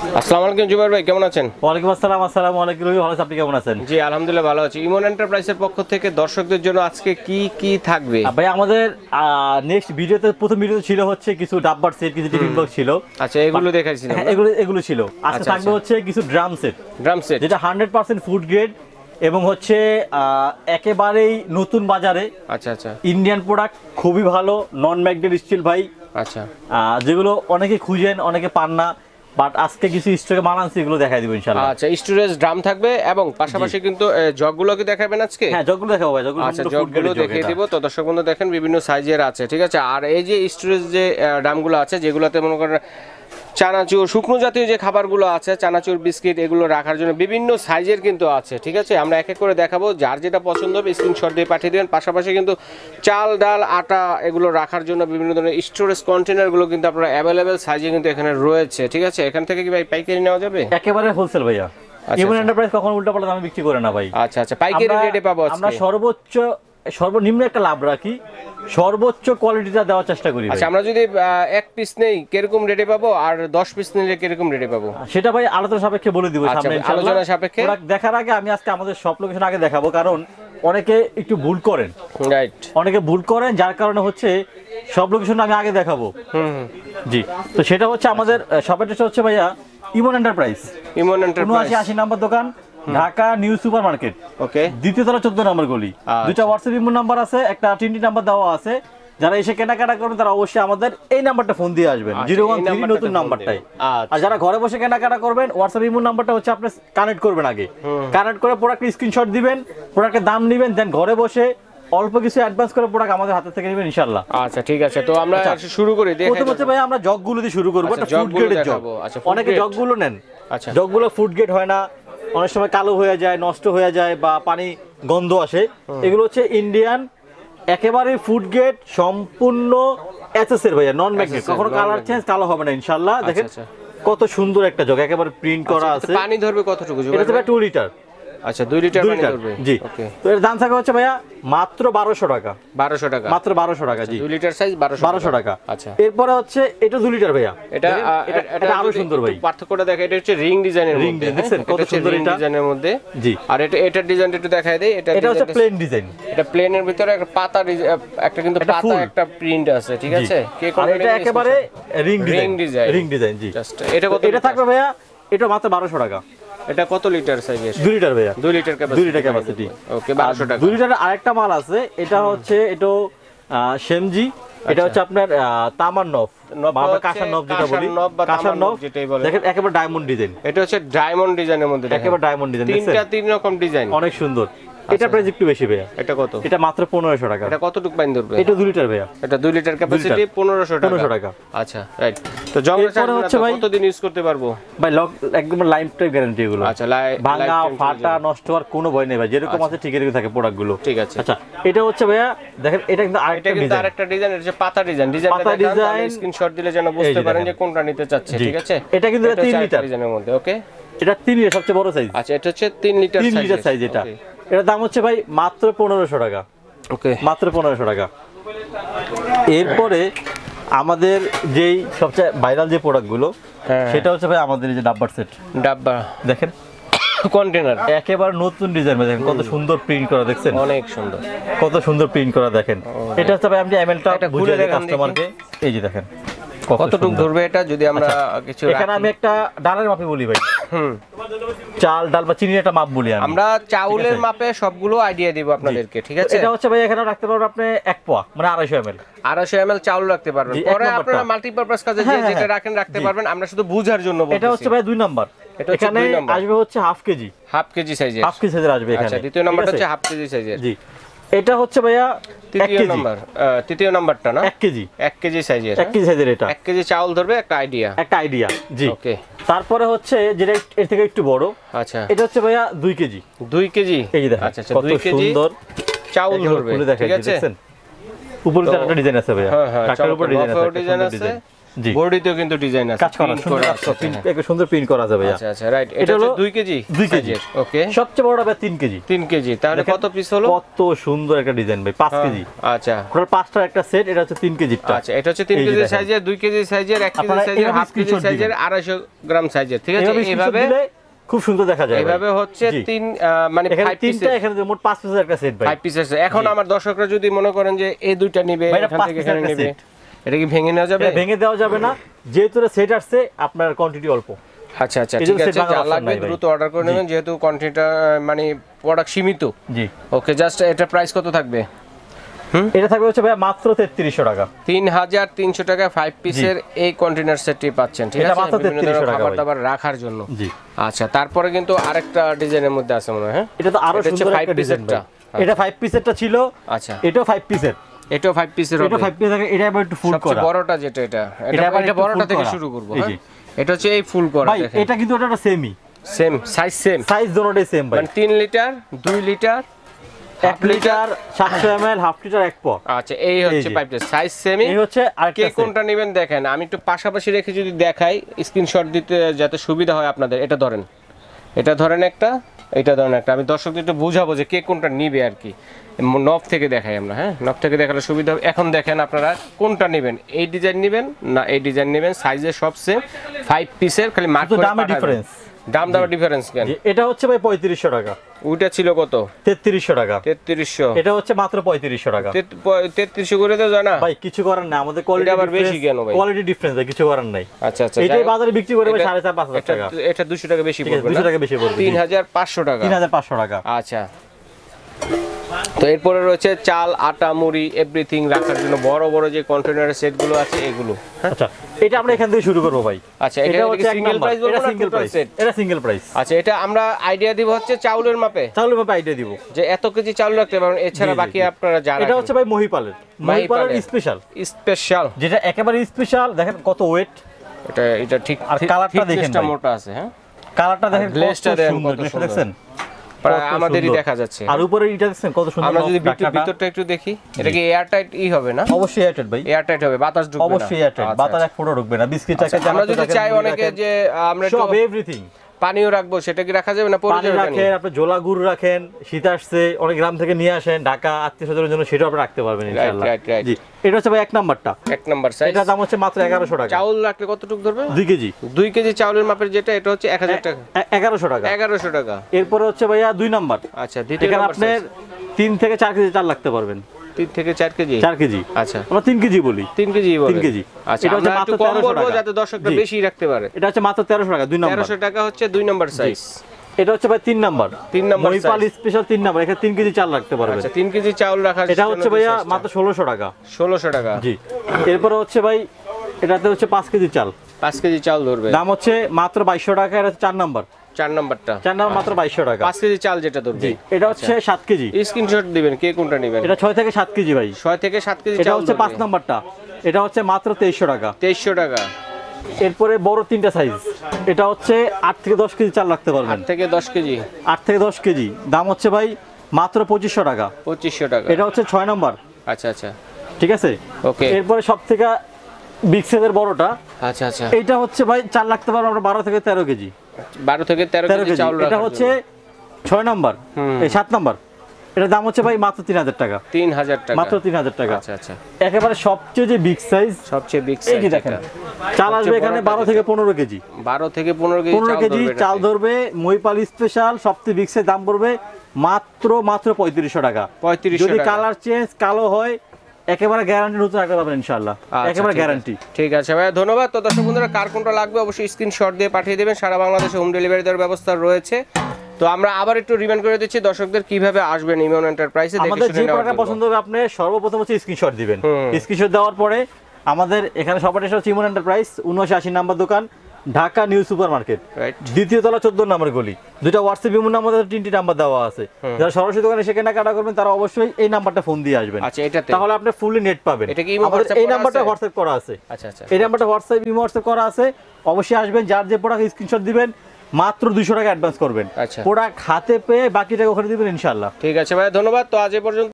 আসসালামু আলাইকুম জুবাইর ভাই, কেমন আছেন? ওয়ালাইকুম আসসালাম। আসসালামু আলাইকুম রবি, ভালো আছেন? আপনি কেমন আছেন? জি আলহামদুলিল্লাহ ভালো আছি। ইমন এন্টারপ্রাইজের পক্ষ থেকে দর্শকদের জন্য আজকে কি কি থাকবে? ভাই আমাদের নেক্সট ভিডিওতে, প্রথম ভিডিওতে ছিল হচ্ছে কিছু ডাব্বার সেট, কিছু টিফিন বক্স ছিল। আচ্ছা, এগুলো দেখাইছিলাম। এগুলো ছিল। আজকে থাকবে হচ্ছে কিছু ড্রাম সেট, যেটা 100% ফুড গ্রেড এবং হচ্ছে একেবারেই নতুন বাজারে। আচ্ছা আচ্ছা, ইন্ডিয়ান প্রোডাক্ট, খুবই ভালো, নন ম্যাগনেট স্টিল ভাই। আচ্ছা, যেগুলো অনেকে খুঁজেন, অনেকে পান না, বাট আজকে কিছু স্টকে মাল আনছি, এগুলো দেখাই দিব ইনশাআল্লাহ। আচ্ছা, স্টোরেজ ড্রাম থাকবে এবং পাশাপাশি কিন্তু জগগুলো কি দেখাবেন আজকে? হ্যাঁ, জগগুলো দেখাবো ভাই। আচ্ছা, জগগুলো দেখিয়ে দিব। তো দর্শক বন্ধু দেখেন বিভিন্ন সাইজের আছে, ঠিক আছে। আর এই যে স্টোরেজ যে ড্রামগুলো আছে, যেগুলোতে মনে করেন চানাচুর, শুকনো জাতীয় যে খাবারগুলো আছে, চানাচুর, বিস্কিট, এগুলো রাখার জন্য বিভিন্ন সাইজের কিন্তু আছে, ঠিক আছে। আমরা এক এক করে দেখাবো, যার যেটা পছন্দ হবে স্ক্রিনশট দিয়ে পাঠিয়ে দেবেন। পাশাপাশি কিন্তু চাল, ডাল, আটা এগুলো রাখার জন্য বিভিন্ন ধরনের স্টোরেজ কন্টেনারগুলো কিন্তু আপনারা অ্যাভেলেবেল সাইজে কিন্তু এখানে রয়েছে, ঠিক আছে। এখান থেকে কি ভাই পাইকারি নেওয়া যাবে? একেবারে হোলসেল ভাইয়া। ইমন এন্টারপ্রাইজ কখনো উল্টাপাল্টা দামে বিক্রি করে না ভাই। আচ্ছা আচ্ছা, পাইকারি রেটে পাবো আজকে। আমরা সর্বনিম্ন একটা লাভ রাখি, সর্বোচ্চ কোয়ালিটিটা দেওয়ার চেষ্টা করি। আচ্ছা, আমরা যদি এক পিস নেই কিরকম রেটে পাবো, আর 10 পিস নিলে কিরকম রেটে পাবো? সেটা ভাই আলোচনা সাপেক্ষে বলে দিব সামনে ইনশাআল্লাহ। আলোচনা সাপেক্ষে দেখার আগে আমি আজকে আমাদের সব লোকেশন আগে দেখাবো, কারণ অনেকে একটু ভুল করেন। রাইট, অনেকে ভুল করেন, যার কারণে হচ্ছে সব লোকেশন আমি আগে দেখাবো। জি, তো সেটা হচ্ছে আমাদের শপের অ্যাড্রেস হচ্ছে ভাইয়া ইমন এন্টারপ্রাইজ, 7980 নম্বর দোকান, ঢাকা নিউ সুপার মার্কেট, ওকে, দ্বিতীয় তলা 14 নম্বর গলি। দুটো হোয়াটসঅ্যাপ ইমো নাম্বার আছে, একটা টিনটি নাম্বার দেওয়া আছে। যারা এসে কেনাকাটা করবেন তারা অবশ্যই আমাদের এই নাম্বারটা ফোন দিয়ে আসবেন, 013 নতুন নাম্বারটাই। আর যারা ঘরে বসে কেনাকাটা করবেন, হোয়াটসঅ্যাপ ইমো নাম্বারটা হচ্ছে আপনি কানেক্ট করবেন, আগে কানেক্ট করে প্রোডাক্টের স্ক্রিনশট দিবেন, প্রোডাক্টের দাম নেবেন, দেন ঘরে বসে অল্প কিছু অ্যাডভান্স করে প্রোডাক্ট আমাদের হাতে থেকে নেবেন ইনশাআল্লাহ। আচ্ছা ঠিক আছে, তো আমরা শুরু করি। প্রথম হচ্ছে ভাই আমরা জগগুলো দিয়ে শুরু করব। এটা ফুড গ্রেডের জগ। অনেকে জগগুলো নেন, আচ্ছা, জগগুলো ফুড গ্রেড হয় না, অনেক সময় কালো হয়ে যায়, নষ্ট হয়ে যায় বা পানি গন্ধ আসে। এগুলো হচ্ছে ইন্ডিয়ান একেবারে ফুড গ্রেড, সম্পূর্ণ এসএস এর ভাইয়া, নন ম্যাগনেট, কখনো কালার চেঞ্জ কালো হবে না ইনশাআল্লাহ। দেখেন কত সুন্দর একটা জগ, একেবারে প্রিন্ট করা আছে। পানি ধরবে কতটুকু? এটা হচ্ছে 2 লিটার। আচ্ছা, 2 লিটার পানি ধরবে। জি, ওকে। তো এর দাম থাকা হচ্ছে ভাইয়া মাত্র 1200 টাকা। 1200 টাকা, মাত্র 1200 টাকা। জি, 2 লিটার সাইজ 1200 টাকা। আচ্ছা, এরপরে হচ্ছে এটা 2 লিটার ভাইয়া। এটা আরো সুন্দর ভাই, পার্থক্যটা দেখে। এটা হচ্ছে রিং ডিজাইনের মধ্যে, দেখেন কত সুন্দর এটা ডিজাইনের মধ্যে। জি, আর এটার ডিজাইনটা একটু দেখায় দেই। এটা হচ্ছে প্লেন ডিজাইন। এটা প্লেনের ভিতরে একটা পাতা, একটা কিন্তু পাতা, একটা প্রিন্ট আছে, ঠিক আছে। কে কোন? এটা একেবারে রিং ডিজাইন। জি, জাস্ট এটা কত? এটা থাকবে ভাইয়া, এটা মাত্র 1200 টাকা। এটা কত লিটার সাইজের? 2 লিটার ভাইয়া, 2 লিটার ক্যাপাসিটি। ওকে, 1200 টাকা। 2 লিটারের আরেকটা মাল আছে, এটা হচ্ছে শেমজি। এটা হচ্ছে আপনার তামার নব, কাঁসার নব যেটা বলি, কাঁসার নব যেটাই বলে। দেখেন একেবারে ডায়মন্ড ডিজাইন। এটা হচ্ছে ডায়মন্ড ডিজাইনের মধ্যে, একেবারে ডায়মন্ড ডিজাইন। তিন রকম ডিজাইন, অনেক সুন্দর। এটা প্রাইস একটু বেশি ভাইয়া। এটা কত? এটা মাত্র 1500 টাকা। এটা কতটুকু পানি ধরবে? এটা 2 লিটার ভাইয়া। এটা 2 লিটার ক্যাপাসিটি, 1500 টাকা। আচ্ছা, রাইট। তো জংটা হচ্ছে ভাই কতদিন ইউজ করতে পারবো? ভাই একদম লাইফ টাইম গ্যারান্টি এগুলো। আচ্ছা, ভাঙা ফাটা নষ্ট হওয়ার কোনো ভয় নেই ভাই, যেরকম আছে ঠিক এরকম থাকে প্রোডাক্ট গুলো, ঠিক আছে। আচ্ছা, এটা হচ্ছে ভাইয়া দেখেন, এটা কিন্তু আরেকটা ডিজাইন। এটা হচ্ছে পাতা ডিজাইন। স্ক্রিনশট দিলে যেন বুঝতে পারেন যে কোনটা নিতে চাচ্ছে, ঠিক আছে। এটা কিন্তু 3 লিটার ডিজাইনের মধ্যে, ওকে। এটা 3 লিটার সবচেয়ে বড় সাইজ। আচ্ছা, এটা হচ্ছে 3 লিটার সাইজ। এটা এটার দাম হচ্ছে ভাই মাত্র 1500 টাকা। ওকে, মাত্র 1500 টাকা। এরপরে আমাদের যেই সবচেয়ে ভাইরাল যে প্রোডাক্টগুলো, সেটা হচ্ছে ভাই আমাদের এই যে ডাব্বার সেট। ডাব্বা দেখেন, কন্টেনার একেবারে নতুন ডিজাইন, দেখেন কত সুন্দর প্রিন্ট করা, দেখছেন অনেক সুন্দর, কত সুন্দর প্রিন্ট করা। দেখেন এটা হচ্ছে ভাই, আমি এমএলটা বুঝিয়ে দিই কাস্টমারকে। এই যে দেখেন কতটুকু ধরবে এটা, যদি আমরা কিছু এখানে আমি একটা ডালের মাপে বলি ভাই। চাল, ডাল বা চিনির একটা মাপ বলি আমরা চাউলের মাপে সবগুলো আইডিয়া দিব আপনাদেরকে, ঠিক আছে। এটা হচ্ছে ভাই এখানে রাখতে পারবেন আপনি 1 পোয়া, মানে 250 ml চাউল রাখতে পারবেন। পরে আপনারা মাল্টিপারপাস কাজে যেটা রাখতে পারবেন, আমরা শুধু বুঝার জন্য বলছি। এটা হচ্ছে ভাই 2 নাম্বার। এখানে আসবে হচ্ছে হাফ কেজি সাইজের, হাফ কেজি সাইজের আসবে এখানে। আচ্ছা, দ্বিতীয় নাম্বারটা হচ্ছে হাফ কেজি সাইজের। জি, এটা হচ্ছে ভাইয়া তৃতীয় নাম্বারটা না, 1 কেজি সাইজের। 1 কেজি সাইজের এটা 1 কেজি চাউল ধরবে, একটা আইডিয়া। জি, ওকে। তারপরে হচ্ছে যেটা এর থেকে একটু বড়, আচ্ছা, এটা হচ্ছে ভাইয়া 2 কেজি। এই দেখেন, আচ্ছা, 2 কেজি চাউল ধরবে, ঠিক আছে। উপরে একটা ডিজাইন আছে ভাইয়া, টাকার উপর ডিজাইন আছে। বডিতেও কিন্তু ডিজাইন আছে, কাজ করা সুন্দর, একটা সুন্দর প্রিন্ট করা আছে ভাইয়া। আচ্ছা আচ্ছা রাইট, এটা হলো 2 কেজি। 2 কেজি ওকে, সবচেয়ে বড়টা ভাই 3 কেজি। 3 কেজি, তাহলে কত পিস হলো? কত সুন্দর একটা ডিজাইন ভাই, 5 কেজি। আচ্ছা, টোটাল 5টার একটা সেট, এটা হচ্ছে 3 কেজিটা। আচ্ছা, এটা হচ্ছে 3 কেজি সাইজের, 2 কেজি সাইজের, 1 কেজি সাইজের, হাফ কেজি সাইজের, 250 গ্রাম সাইজের। ঠিক আছে, এইভাবে খুব সুন্দর দেখা যায়। এইভাবে হচ্ছে 3 মানে 5 পিস, এখানে মোট 5 পিসের একটা সেট ভাই, 5 পিস আছে। এখন আমার দর্শকরা যদি মনে করেন যে এই দুইটা নিবে, এখান থেকে এখানে নিবে, এটা কি ভেঙে নেওয়া যাবে? ভেঙে দেওয়া যাবে না, যেহেতু সেট আসছে আপনার কোয়ান্টিটি অল্প। আচ্ছা আচ্ছা, ঠিক আছে, যা লাগবে দ্রুত অর্ডার করে নেবেন, যেহেতু কোয়ান্টিটিটা মানে প্রোডাক্ট সীমিত। জি ওকে, জাস্ট এটা প্রাইস কত থাকবে? এটা থাকবে হচ্ছে ভাই মাত্র 3300 টাকা। 3300 টাকা 5 পিসের এই কন্টেইনার সেটটি পাচ্ছেন। ঠিক আছে, মাত্র 3300 টাকা খাবার দাবার রাখার জন্য। জি আচ্ছা, তারপরে কিন্তু আরেকটা ডিজাইনের মধ্যে আছে মনে হয়। হ্যাঁ, এটা তো আরো সুন্দর একটা ডিজাইন। এটা 5 পিসেরটা ছিল। আচ্ছা, এটাও 5 পিসের, এটাও 5 পিসের হবে। এটা 5 পিস থাকে, এটা আবার একটু ফুল করা। সবচেয়ে বড়টা যেটা, এটা বড়টা থেকে শুরু করব। হ্যাঁ, এটা হচ্ছে এই ফুল করা। ভাই এটা কিন্তু এটা সেমই, সেম সাইজ, সাইজ দুটোটাই সেম ভাই, মানে 3 litre, 2 litre, 1 litre, 700 ml, half litre, 1 পট। আচ্ছা, এই হচ্ছে পাইপের সাইজ সেমই। এই হচ্ছে কে কোনটা নেবেন দেখেন, আমি একটু পাশাপাশি রেখে যদি দেখাই স্ক্রিনশট দিতে যাতে সুবিধা হয় আপনাদের। এটা ধরেন, এটা ধরেন একটা, এটা ধরেন একটা, আমি দর্শকদের একটু বুঝাবো যে কে কোনটা নিবে আর কি। নব থেকে দেখাই আমরা। হ্যাঁ, নব থেকে দেখালে সুবিধা হবে। এখন দেখেন আপনারা কোনটা নেবেন, এই ডিজাইন নেবেন না এই ডিজাইন নেবেন, সাইজে সব সেম, 5 পিসের, খালি মার্ক করে দামে ডিফারেন্স। দাম ডিফারেন্স কেন? এটা হচ্ছে ভাই 3500 টাকা, ওইটা ছিল কত? 3300 টাকা। 3300, এটা হচ্ছে মাত্র 3500 টাকা। 3300 করে তো জানা ভাই, কিছু করার না, আমাদের কোয়ালিটি আবার বেশি কেন ভাই? কোয়ালিটি ডিফারেন্স ভাই, কিছু করার নাই। আচ্ছা আচ্ছা, এটাই বাজারে বিক্রি করে ভাই 4500 টাকা। এটা 200 টাকা বেশি পড়বে, 200 টাকা বেশি পড়বে, 3500 টাকা। 3500 টাকা। আচ্ছা, তো এরপরে রয়েছে চাল, আটা, মুড়ি, এভরিথিং রাখার জন্য বড় বড় যে কন্টেইনারের সেটগুলো আছে এগুলো। আচ্ছা, এটা আমরা এখান থেকে শুরু করব ভাই। আচ্ছা, এটা হচ্ছে সিঙ্গেল প্রাইস বলবো না, সিঙ্গেল প্রাইস? এটা সিঙ্গেল প্রাইস। আচ্ছা, এটা আমরা আইডিয়া দিব হচ্ছে চাউলের মাপে আইডিয়া দিব যে এত কেজি চাউল রাখতে পারবেন, এছাড়া বাকি আপনারা যারা। এটা হচ্ছে ভাই মহিপালের স্পেশাল, যেটা একেবারে স্পেশাল। দেখেন কত ওয়েট, এটা ঠিক। আর কালারটা দেখেন, মোটা আছে। হ্যাঁ, কালারটা দেখেন, গ্লেজটা দেখেন, আমাদেরই দেখা যাচ্ছে। আর উপরে এটা দেখেন কত সুন্দর। আমরা যদি ভিতরটা একটু দেখি, এটা কি এয়ার টাইট হবে না? অবশ্যই এয়ার টাইট ভাই, এয়ার টাইট হবে, বাতাস ঢুকবে না। অবশ্যই এয়ার টাইট, বাতাস এক ফোঁটা ঢুকবে না। বিস্কিটটাকে আমরা যদি চাই অনেকে যে আমরা সব এভরিথিং পানিও রাখবো, সেটা কি রাখা যাবে না? পানি রাখেন, আপনি জোলা গুড় রাখেন, শীত আসছে, অনেক গ্রাম থেকে নিয়ে আসেন ঢাকা আত্মীয়স্বজনের জন্য, সেটাও আপনি রাখতে পারবেন ইনশাআল্লাহ। জি, এটা হচ্ছে ভাই 1 নাম্বারটা, 1 নাম্বার সাইজ। এটা দাম হচ্ছে মাত্র 1100 টাকা। চাউল রাখলে কতটুকু ধরবে? 2 কেজি। 2 কেজি চাউলের মাপের যেটা, এটা হচ্ছে 1000 টাকা, 1100 টাকা। 1100 টাকা। এরপরে হচ্ছে ভাইয়া 2 নাম্বার। আচ্ছা, দ্বিতীয় নাম্বার আপনি 3 থেকে 4 কেজি চাল রাখতে পারবেন। 3 থেকে 4 কেজি? 4 কেজি। আচ্ছা, আমরা 3 কেজি বলি। 3 কেজি বলি। 3 কেজি। আচ্ছা, এটা হচ্ছে মাত্র 1300 টাকা, যাতে দর্শকরা বেশি রাখতে পারে। এটা হচ্ছে মাত্র 1300 টাকা, 2 নাম্বার। 1300 টাকা হচ্ছে 2 নাম্বার সাইজ। এটা হচ্ছে ভাই 3 number. 3 number Mahipal special 3 number, এখানে 3 কেজি চাল রাখতে পারবেন। আচ্ছা, 3 কেজি চাউল রাখার এটা হচ্ছে ভাইয়া মাত্র 1600 টাকা। 1600 টাকা। জি। এরপর হচ্ছে ভাই এটাতে হচ্ছে 5 কেজি চাল। 5 কেজি চাল ধরবে, দাম হচ্ছে মাত্র 2200 টাকা। এটা হচ্ছে 4 নাম্বার। 4 নাম্বারটা, 4 নাম্বার মাত্র 2200 টাকা। 5 কেজি চাল যেটা ধরবে। এটা হচ্ছে 7 কেজি। স্ক্রিনশট দিবেন কে কোনটা নেবেন। এটা 6 থেকে 7 কেজি ভাই। 6 থেকে 7 কেজি চাল। এটা হচ্ছে 5 নাম্বারটা, এটা হচ্ছে মাত্র 2300 টাকা। 2300 টাকা। এরপরে বড় 3টা সাইজ, এটা হচ্ছে 8 থেকে 10 কেজি চাল রাখতে পারবেন। 8 থেকে 10 কেজি। 8 থেকে 10 কেজি, দাম হচ্ছে ভাই মাত্র 2500 টাকা। 2500 টাকা। এটা হচ্ছে 6 নাম্বার। আচ্ছা আচ্ছা, ঠিক আছে। ওকে, এরপরে সব থেকে বিগ সাইজের বড়টা। আচ্ছা আচ্ছা, এটা হচ্ছে ভাই চাল রাখতে পারবো আমরা 12 থেকে 13 কেজি। 12 থেকে 13 কেজি চাউল রাখা। এটা হচ্ছে 6 নাম্বার, এই 7 নাম্বার। এটার দাম হচ্ছে ভাই মাত্র 3000 টাকা। 3000 টাকা, মাত্র 3000 টাকা। আচ্ছা আচ্ছা, একেবারে সবচেয়ে যে বিগ সাইজ, সবচেয়ে বিগ সাইজ। এই দেখেন, চাল আসবে এখানে 12 থেকে 15 কেজি। 12 থেকে 15 কেজি চাল ধরবে। মহিপাল স্পেশাল সবচেয়ে বিগ সাইজ, দাম পড়বে মাত্র 3500 টাকা। 3500 যদি টাকা। কালার চেঞ্জ কালো হয়, একেবারে গ্যারান্টি নতুন রাখতে পারবেন ইনশাআল্লাহ, একেবারে গ্যারান্টি। ঠিক আছে ভাই, ধন্যবাদ। তো দর্শক বন্ধুরা, কার কোনটা লাগবে অবশ্যই স্ক্রিনশট দিয়ে পাঠিয়ে দেবেন। সারা বাংলাদেশে হোম ডেলিভারি দেওয়ার ব্যবস্থা রয়েছে। তো আমরা আবার একটু রিমাইন্ড করে দিচ্ছি দর্শকদের কিভাবে আসবেন ইমন এন্টারপ্রাইজে। আমাদের যে প্রোডাক্টটা পছন্দ হবে আপনি সর্বপ্রথম হচ্ছে স্ক্রিনশট দিবেন। স্ক্রিনশট দেওয়ার পরে আমাদের এখানে সবার এসে হচ্ছে ইমন এন্টারপ্রাইজ, 7980 নাম্বার দোকান, ঢাকা নিউ সুপার মার্কেট, দ্বিতীয় তলা 14 নম্বর গলি। দুইটা হোয়াটসঅ্যাপ ইমো নাম্বার, 3টি নাম্বার দেওয়া আছে। যারা সরাসরি দোকানে এসে কেনাকাটা করবেন তারা অবশ্যই এই নাম্বারটা ফোন দিয়ে আসবেন। আচ্ছা, এটাতে তাহলে আপনি ফুললি নেট পাবেন। এটা কি ইমো হোয়াটসঅ্যাপ এই নাম্বারটা হোয়াটসঅ্যাপ করা আছে। আচ্ছা আচ্ছা, এই নাম্বারটা হোয়াটসঅ্যাপ ইমো হোয়াটসঅ্যাপ করা আছে। অবশ্যই আসবেন, যার যে প্রোডাক্ট স্ক্রিনশট দিবেন মাত্র 200 টাকা অ্যাডভান্স করবেন। আচ্ছা, প্রোডাক্ট হাতে পেয়ে বাকি টাকা ওখানে দিবেন ইনশাআল্লাহ। ঠিক আছে ভাই, ধন্যবাদ। তো আজ এই পর্যন্ত।